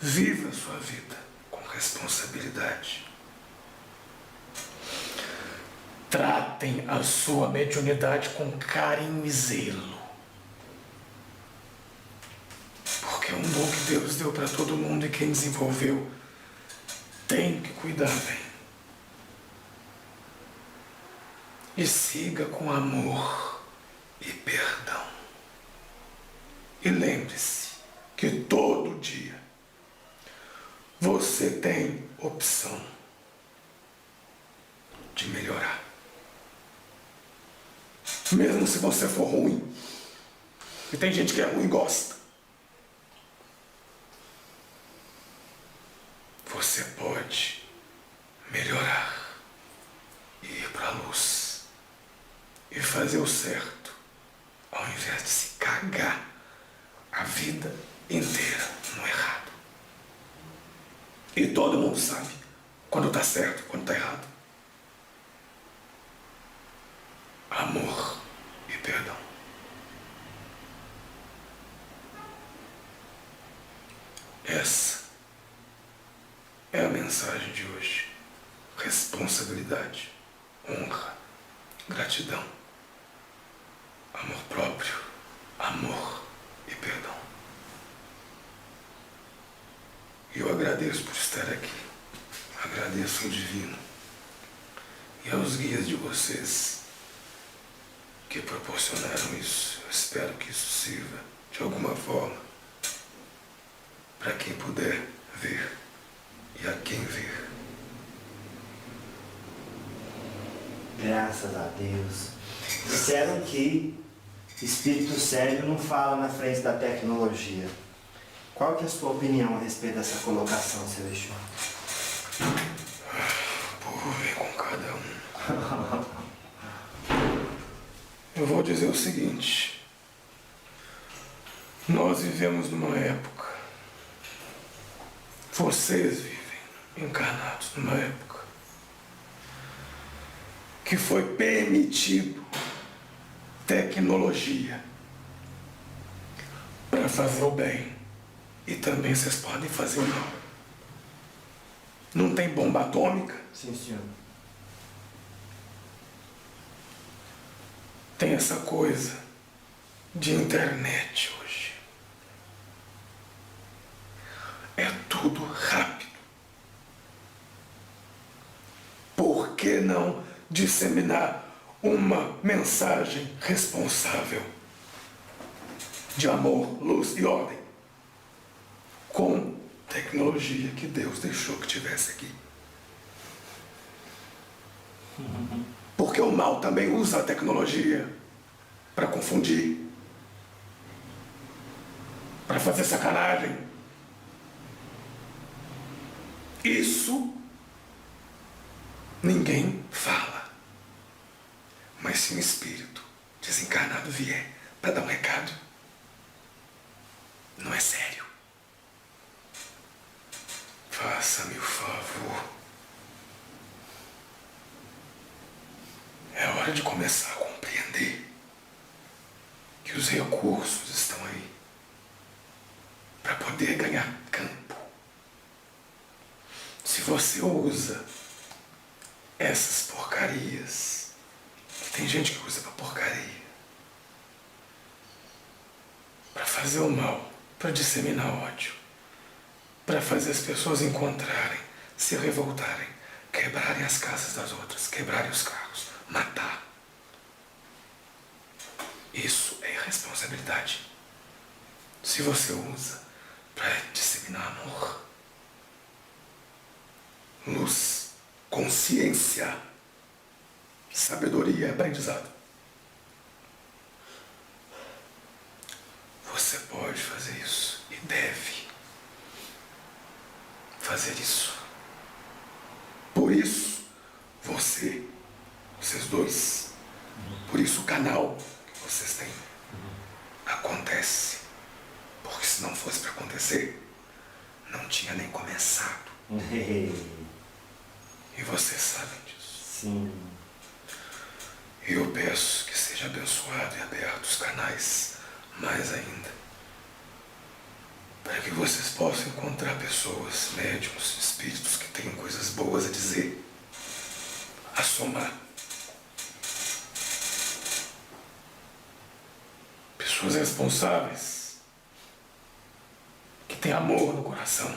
Viva a sua vida com responsabilidade. Tratem a sua mediunidade com carinho e zelo. Porque é um dom que Deus deu para todo mundo e quem desenvolveu tem que cuidar bem. E siga com amor e perdão. E lembre-se que todo dia você tem opção de melhorar. Mesmo se você for ruim. E tem gente que é ruim e gosta. Você pode melhorar e ir para a luz e fazer o certo ao invés de se cagar a vida inteira no errado. E todo mundo sabe quando tá certo e quando tá errado. Amor e perdão. Essa é a mensagem de hoje. Responsabilidade, honra, gratidão, amor próprio, amor e perdão. E eu agradeço por estar aqui. Agradeço ao Divino e aos guias de vocês que proporcionaram isso. Eu espero que isso sirva de alguma forma para quem puder ver e a quem ver. Graças a Deus. Disseram que espírito sério não fala na frente da tecnologia. Qual que é a sua opinião a respeito dessa colocação, seu Exu? O povo vem com cada um. Eu vou dizer o seguinte. Nós vivemos numa época. Vocês vivem encarnados numa época que foi permitido tecnologia para fazer o bem. E também vocês podem fazer o mal. Não tem bomba atômica? Sim, senhor. tem essa coisa de internet hoje. É tudo rápido. Por que não disseminar uma mensagem responsável de amor, luz e ordem com tecnologia que Deus deixou que tivesse aqui? Porque o mal também usa a tecnologia para confundir, para fazer sacanagem. Isso ninguém fala. Mas se um espírito desencarnado vier para dar um recado, não é sério. Faça-me o favor. É hora de começar a compreender que os recursos estão aí para poder ganhar campo. Se você usa essas porcarias, que tem gente que usa pra porcaria, para fazer o mal, para disseminar ódio, para fazer as pessoas encontrarem, se revoltarem, quebrarem as casas das outras, quebrarem os carros, matar. Isso é irresponsabilidade. Se você usa para disseminar amor, luz, consciência, sabedoria e aprendizado, você pode fazer isso e deve fazer isso. Por isso, vocês dois, por isso o canal que vocês têm acontece. Porque se não fosse para acontecer, não tinha nem começado. E vocês sabem disso. Sim. E eu peço que seja abençoado e aberto os canais mais ainda, para que vocês possam encontrar pessoas, médiuns, espíritos que tenham coisas boas a dizer, a somar. Pessoas responsáveis, que têm amor no coração.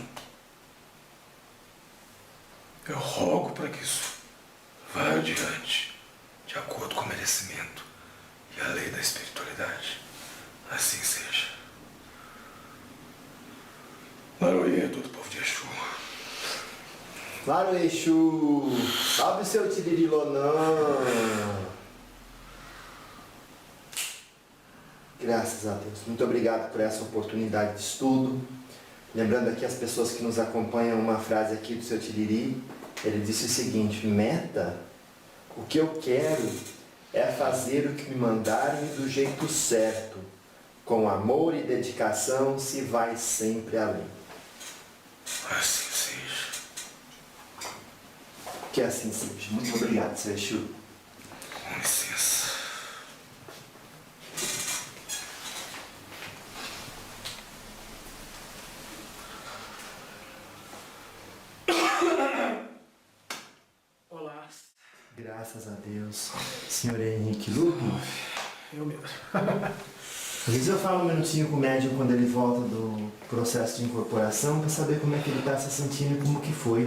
Eu rogo para que isso vá adiante, de acordo com o merecimento e a lei da espiritualidade. Assim seja. Laroie, todo o povo de Exu. Claro, Exu! Salve seu Tiririlonã! Graças a Deus. Muito obrigado por essa oportunidade de estudo. Lembrando aqui as pessoas que nos acompanham, uma frase aqui do seu Tiriri. Ele disse o seguinte: meta, o que eu quero é fazer o que me mandarem do jeito certo. Com amor e dedicação se vai sempre além. Assim seja. Que assim seja. Muito obrigado, seu Exu. Com licença. Olá. Graças a Deus. Senhor Henrique Lupe. Eu mesmo. Às vezes eu falo um minutinho com o médium quando ele volta do processo de incorporação para saber como é que ele está se sentindo e como que foi.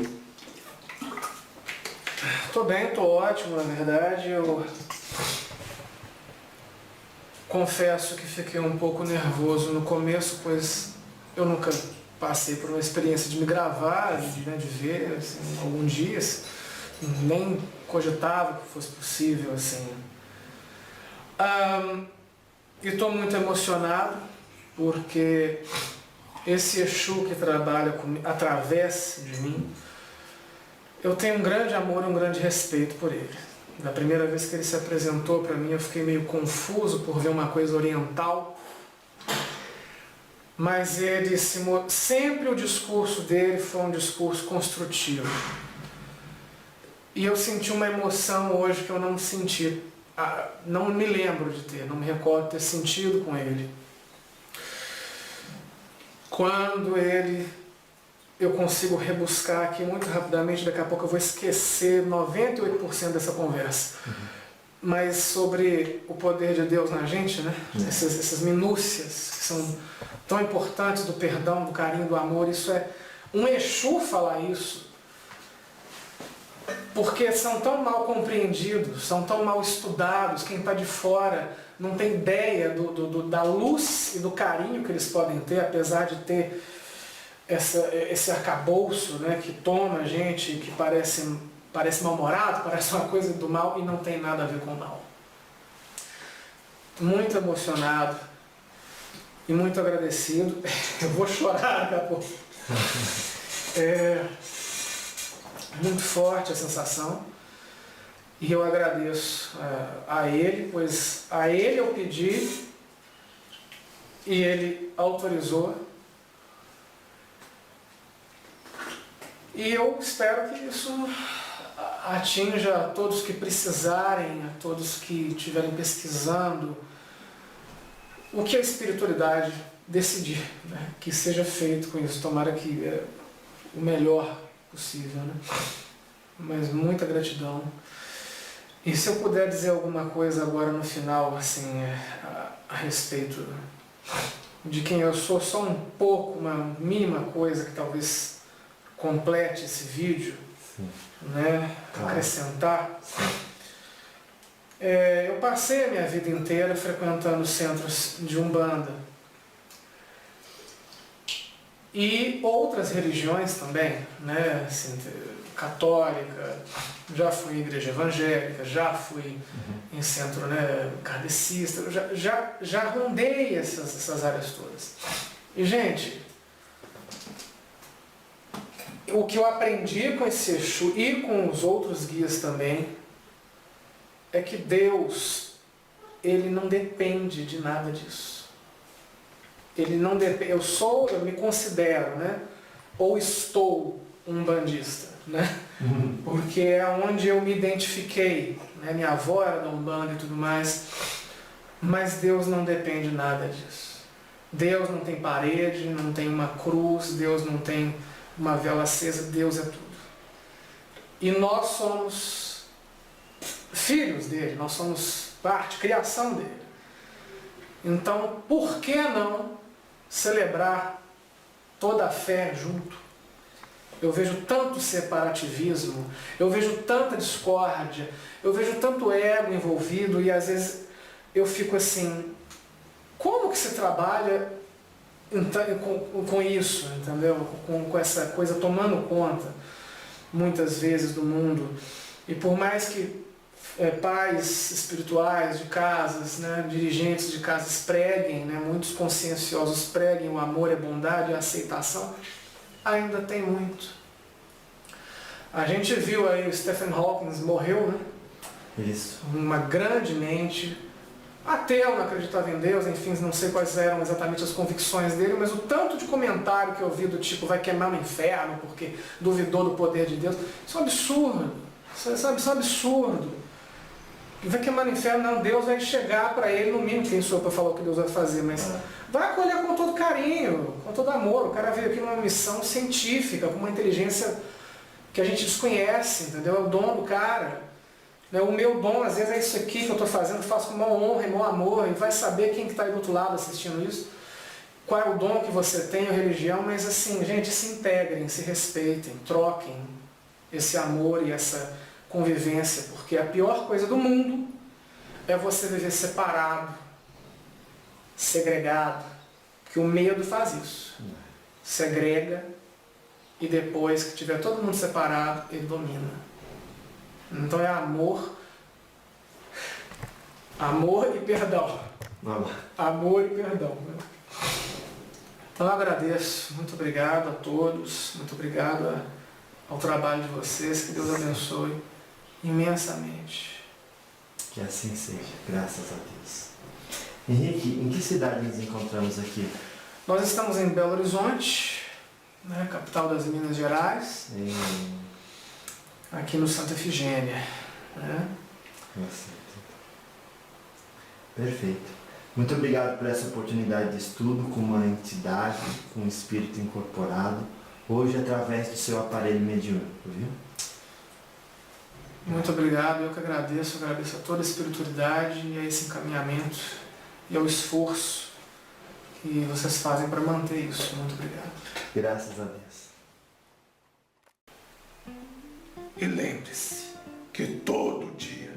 Tô bem, tô ótimo, na verdade. Eu confesso que fiquei um pouco nervoso no começo, pois eu nunca passei por uma experiência de me gravar, de ver, assim, alguns dias. Nem cogitava que fosse possível, assim. E estou muito emocionado, porque esse Exu que trabalha comigo, através de mim, eu tenho um grande amor e um grande respeito por ele. Da primeira vez que ele se apresentou para mim, eu fiquei meio confuso por ver uma coisa oriental, mas ele sempre o discurso dele foi um discurso construtivo. E eu senti uma emoção hoje que eu não senti, não me lembro de ter, não me recordo de ter sentido com ele. Quando eu consigo rebuscar aqui muito rapidamente, daqui a pouco eu vou esquecer 98% dessa conversa. mas sobre o poder de Deus na gente, né? Essas minúcias que são tão importantes do perdão, do carinho, do amor. Isso é um Exu falar isso, porque são tão mal compreendidos, são tão mal estudados. Quem está de fora não tem ideia da luz e do carinho que eles podem ter, apesar de ter esse arcabouço, né, que toma a gente, que parece mal-humorado, parece uma coisa do mal e não tem nada a ver com o mal. Muito emocionado e muito agradecido. Eu vou chorar daqui a pouco. Muito forte a sensação. E eu agradeço a ele, pois a ele eu pedi e ele autorizou. E eu espero que isso atinja a todos que precisarem, a todos que estiverem pesquisando o que a espiritualidade decidir, né? Que seja feito com isso. Tomara que o melhor possível, né? Mas muita gratidão. E se eu puder dizer alguma coisa agora no final, assim, a respeito de quem eu sou, só um pouco, uma mínima coisa que talvez complete esse vídeo, né? Claro. Acrescentar. Eu passei a minha vida inteira frequentando centros de Umbanda e outras religiões também, né? Assim, católica, já fui em igreja evangélica, já fui em centro, né, kardecista, já rondei essas áreas todas. E, gente, o que eu aprendi com esse Exu e com os outros guias também é que Deus, ele não depende de nada disso. Ele não depende. Eu me considero, né, ou estou um bandista, né? Porque é onde eu me identifiquei, né? Minha avó era da Umbanda e tudo mais, mas Deus não depende nada disso. Deus não tem parede, não tem uma cruz, Deus não tem uma vela acesa, Deus é tudo. E nós somos filhos dele, nós somos parte, criação dele. Então, por que não celebrar toda a fé junto? Eu vejo tanto separativismo, eu vejo tanta discórdia, eu vejo tanto ego envolvido e às vezes eu fico assim, como que se trabalha com isso, entendeu? Com essa coisa tomando conta, muitas vezes, do mundo. E por mais que pais espirituais de casas, né, dirigentes de casas preguem, né, muitos conscienciosos preguem o amor, a bondade, a aceitação, ainda tem muito. A gente viu aí o Stephen Hawking morreu, né? Isso. Uma grande mente, ateu, não acreditava em Deus, enfim, não sei quais eram exatamente as convicções dele, mas o tanto de comentário que eu vi do tipo, vai queimar no inferno porque duvidou do poder de Deus, isso é um absurdo, isso é um absurdo. Vai queimar no inferno, não, Deus vai chegar para ele, no mínimo, quem sou para falar o que Deus vai fazer, mas vai acolher com todo carinho, com todo amor. O cara veio aqui numa missão científica, com uma inteligência que a gente desconhece, entendeu? É o dom do cara. O meu dom, às vezes, é isso aqui que eu estou fazendo, eu faço com maior honra e maior amor, e vai saber quem que está aí do outro lado assistindo isso, qual é o dom que você tem, a religião, mas assim, gente, se integrem, se respeitem, troquem esse amor e essa convivência, porque a pior coisa do mundo é você viver separado, segregado, que o medo faz isso. Segrega e depois que tiver todo mundo separado, ele domina. Então é amor e perdão. Amor e perdão. Então eu agradeço, muito obrigado a todos, muito obrigado ao trabalho de vocês, que Deus abençoe imensamente. Que assim seja, graças a Deus. Henrique, em que cidade nos encontramos aqui? Nós estamos em Belo Horizonte, né, capital das Minas Gerais, aqui no Santa Efigênia. Né? Perfeito. Muito obrigado por essa oportunidade de estudo com uma entidade, com um espírito incorporado, hoje através do seu aparelho mediúnico, viu? Muito obrigado, eu que agradeço a toda a espiritualidade e a esse encaminhamento e ao esforço que vocês fazem para manter isso. Muito obrigado. Graças a Deus. E lembre-se que todo dia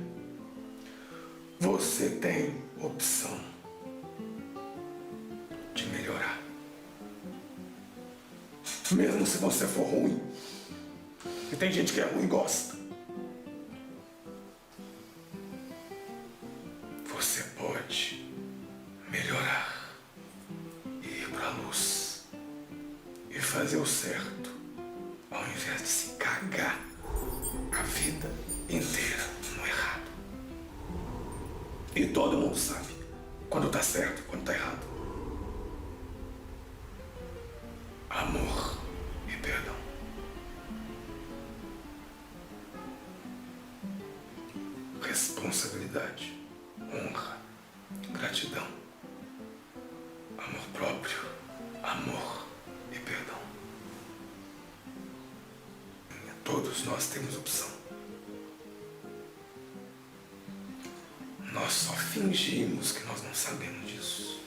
você tem opção de melhorar. Mesmo se você for ruim. E tem gente que é ruim e gosta. Você pode melhorar e ir para a luz e fazer o certo ao invés de se cagar a vida inteira no errado. E todo mundo sabe quando tá certo e quando tá errado. Amor e perdão. Responsabilidade, honra, gratidão, amor próprio, amor e perdão. Todos nós temos opção. Nós só fingimos que nós não sabemos disso.